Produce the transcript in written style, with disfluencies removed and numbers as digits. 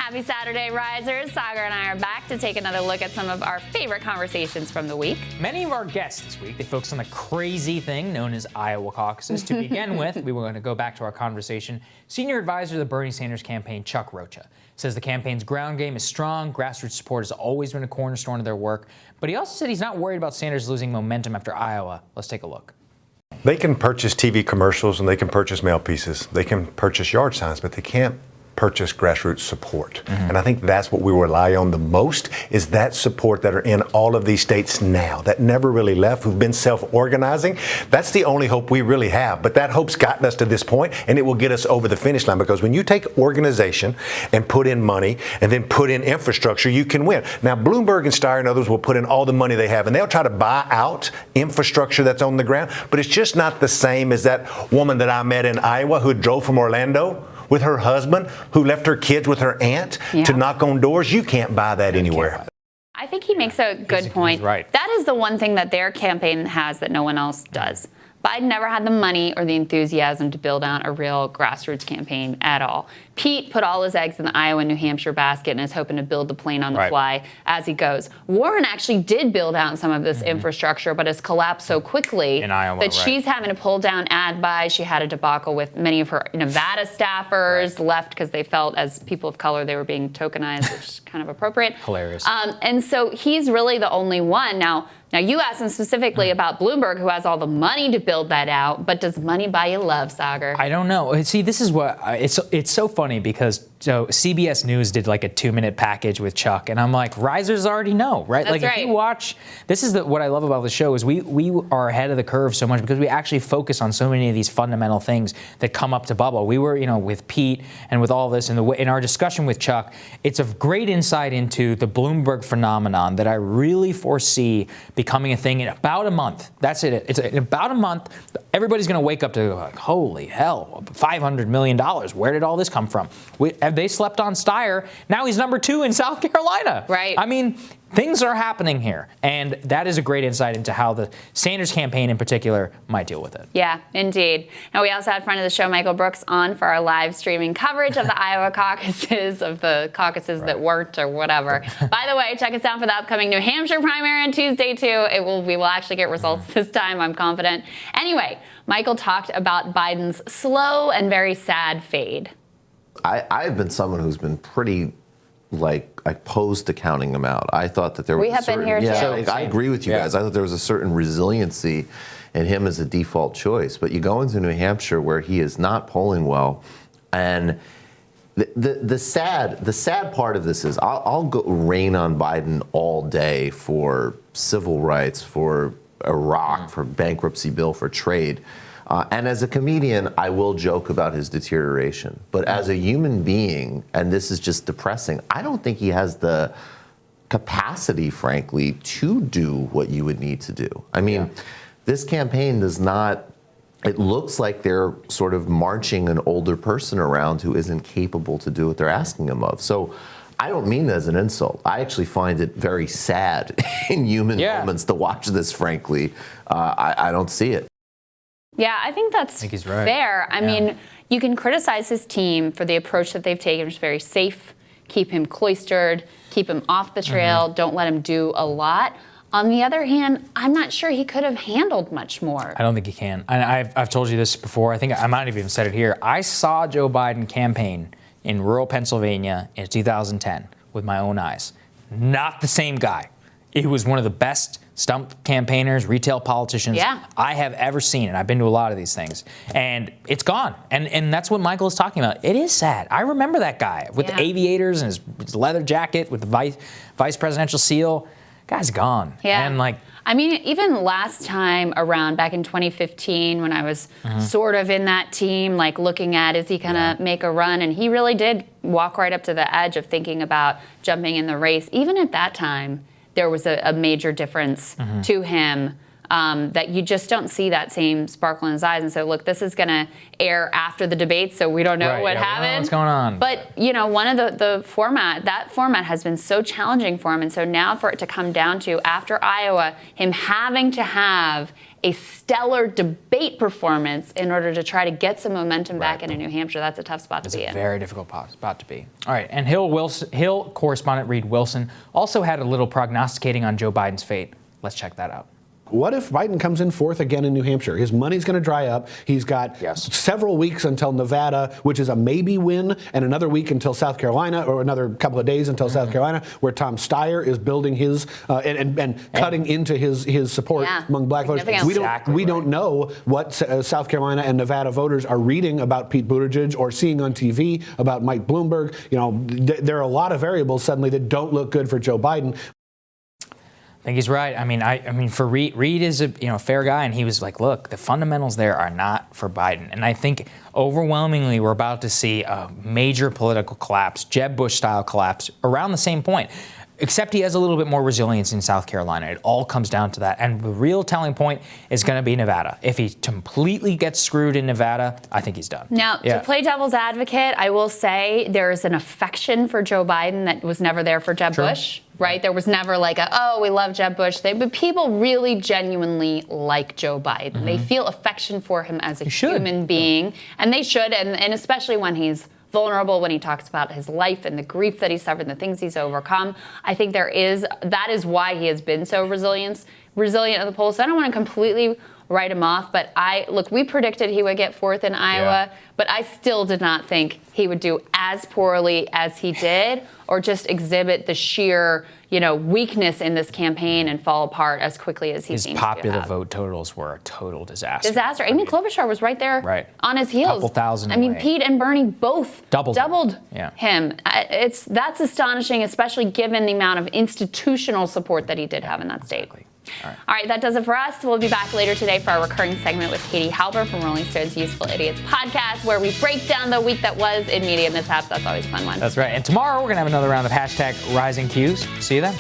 Happy Saturday, Risers. Saagar and I are back to take another look at some of our favorite conversations from the week. Many of our guests this week, they focused on the crazy thing known as Iowa caucuses. To begin with, we were going to go back to our conversation. Senior advisor to the Bernie Sanders campaign, Chuck Rocha, says the campaign's ground game is strong. Grassroots support has always been a cornerstone of their work. But he also said he's not worried about Sanders losing momentum after Iowa. Let's take a look. They can purchase TV commercials and they can purchase mail pieces. They can purchase yard signs, but they can't purchase grassroots support. And I think that's what we rely on the most, is that support that are in all of these states now, that never really left, who've been self-organizing. That's the only hope we really have. But that hope's gotten us to this point, and it will get us over the finish line, because when you take organization and put in money and then put in infrastructure, you can win. Now, Bloomberg and Steyer and others will put in all the money they have, and they'll try to buy out infrastructure that's on the ground, but it's just not the same as that woman that I met in Iowa who drove from Orlando with her husband, who left her kids with her aunt to knock on doors. You can't buy that anywhere. I think he makes a good point. He's right. That is the one thing that their campaign has that no one else does. Biden never had the money or the enthusiasm to build out a real grassroots campaign at all. Pete put all his eggs in the Iowa and New Hampshire basket and is hoping to build the plane on the fly as he goes. Warren actually did build out some of this infrastructure, but has collapsed so quickly in Iowa, that she's having to pull down ad buys. She had a debacle with many of her Nevada staffers left because they felt, as people of color, they were being tokenized, which is kind of appropriate. Hilarious. And so he's really the only one. Now you asked him specifically about Bloomberg, who has all the money to build that out, but does money buy you love, Saagar? I don't know. See, this is what it's so funny, because CBS News did like a 2-minute package with Chuck, and I'm like, risers already know, right? That's If you watch, this is what I love about the show, is we are ahead of the curve so much because we actually focus on so many of these fundamental things that come up to bubble. We were, with Pete and with all this, and in our discussion with Chuck, it's a great insight into the Bloomberg phenomenon that I really foresee becoming a thing in about a month. That's it. It's in about a month. Everybody's going to wake up to like, holy hell, $500 million. Where did all this come from? They slept on Steyer. Now he's number 2 in South Carolina. Right. I mean, things are happening here. And that is a great insight into how the Sanders campaign in particular might deal with it. Yeah, indeed. Now, we also had friend of the show, MHAEL Brooks, on for our live streaming coverage of the Iowa caucuses, of the caucuses that weren't or whatever. By the way, check us out for the upcoming New Hampshire primary on Tuesday, too. We will actually get results this time, I'm confident. Anyway, Michael talked about Biden's slow and very sad fade. I've been someone who's been pretty opposed to counting them out. I thought that there was been here too. I agree with you guys. I thought there was a certain resiliency in him as a default choice. But you go into New Hampshire where he is not polling well, and the sad part of this is I'll go rain on Biden all day for civil rights, for Iraq, for bankruptcy bill, for trade. And as a comedian, I will joke about his deterioration. But as a human being, and this is just depressing, I don't think he has the capacity, frankly, to do what you would need to do. I mean, this campaign does not, it looks like they're sort of marching an older person around who isn't capable to do what they're asking him of. So I don't mean that as an insult. I actually find it very sad in human moments to watch this, frankly. I don't see it. Yeah, I think that's he's right. fair. I mean, you can criticize his team for the approach that they've taken, which is very safe, keep him cloistered, keep him off the trail, don't let him do a lot. On the other hand, I'm not sure he could have handled much more. I don't think he can. And I've told you this before. I think I might have even said it here. I saw Joe Biden campaign in rural Pennsylvania in 2010 with my own eyes. Not the same guy. He was one of the best stump campaigners, retail politicians I have ever seen, and I've been to a lot of these things. And it's gone. And that's what Michael is talking about. It is sad. I remember that guy with the aviators and his leather jacket with the vice presidential seal. Guy's gone. Yeah. And I mean, even last time around, back in 2015, when I was sort of in that team, looking at, is he going to make a run? And he really did walk right up to the edge of thinking about jumping in the race. Even at that time, there was a major difference to him that you just don't see that same sparkle in his eyes. And so, look, this is going to air after the debate, so we don't know what happened. What's going on? But, one of the format has been so challenging for him. And so now for it to come down to, after Iowa, him having to have a stellar debate performance in order to try to get some momentum back into New Hampshire. That's a tough spot to be in. It's a very difficult spot to be. All right, and Hill correspondent Reid Wilson also had a little prognosticating on Joe Biden's fate. Let's check that out. What if Biden comes in fourth again in New Hampshire? His money's going to dry up. He's got several weeks until Nevada, which is a maybe win, and another week until South Carolina, or another couple of days until South Carolina, where Tom Steyer is building his and cutting into his support among black voters. We don't know what South Carolina and Nevada voters are reading about Pete Buttigieg or seeing on TV about Mike Bloomberg. You know, there are a lot of variables suddenly that don't look good for Joe Biden. I think he's right. I mean, for Reid is a fair guy, and he was like, look, the fundamentals there are not for Biden. And I think overwhelmingly we're about to see a major political collapse, Jeb Bush-style collapse, around the same point. Except he has a little bit more resilience in South Carolina. It all comes down to that. And the real telling point is going to be Nevada. If he completely gets screwed in Nevada, I think he's done. Now, to play devil's advocate, I will say there's an affection for Joe Biden that was never there for Jeb Bush. Right? There was never like we love Jeb Bush thing. But people really genuinely like Joe Biden. They feel affection for him as a human being. And they should, and especially when he's vulnerable, when he talks about his life and the grief that he suffered and the things he's overcome. I think that is why he has been so resilient at the polls. So I don't want to completely write him off, but we predicted he would get fourth in Iowa, but I still did not think he would do as poorly as he did, or just exhibit the sheer, weakness in this campaign and fall apart as quickly as he seems to have. His popular vote totals were a total disaster. Amy Klobuchar was right there on his heels. Couple thousand. I mean, Pete and Bernie both doubled him. That's astonishing, especially given the amount of institutional support that he did have in that state. Exactly. All right, that does it for us. We'll be back later today for our recurring segment with Katie Halber from Rolling Stone's Useful Idiots podcast, where we break down the week that was in media mishaps. That's always a fun one. That's right. And tomorrow we're going to have another round of #RisingQs. See you then.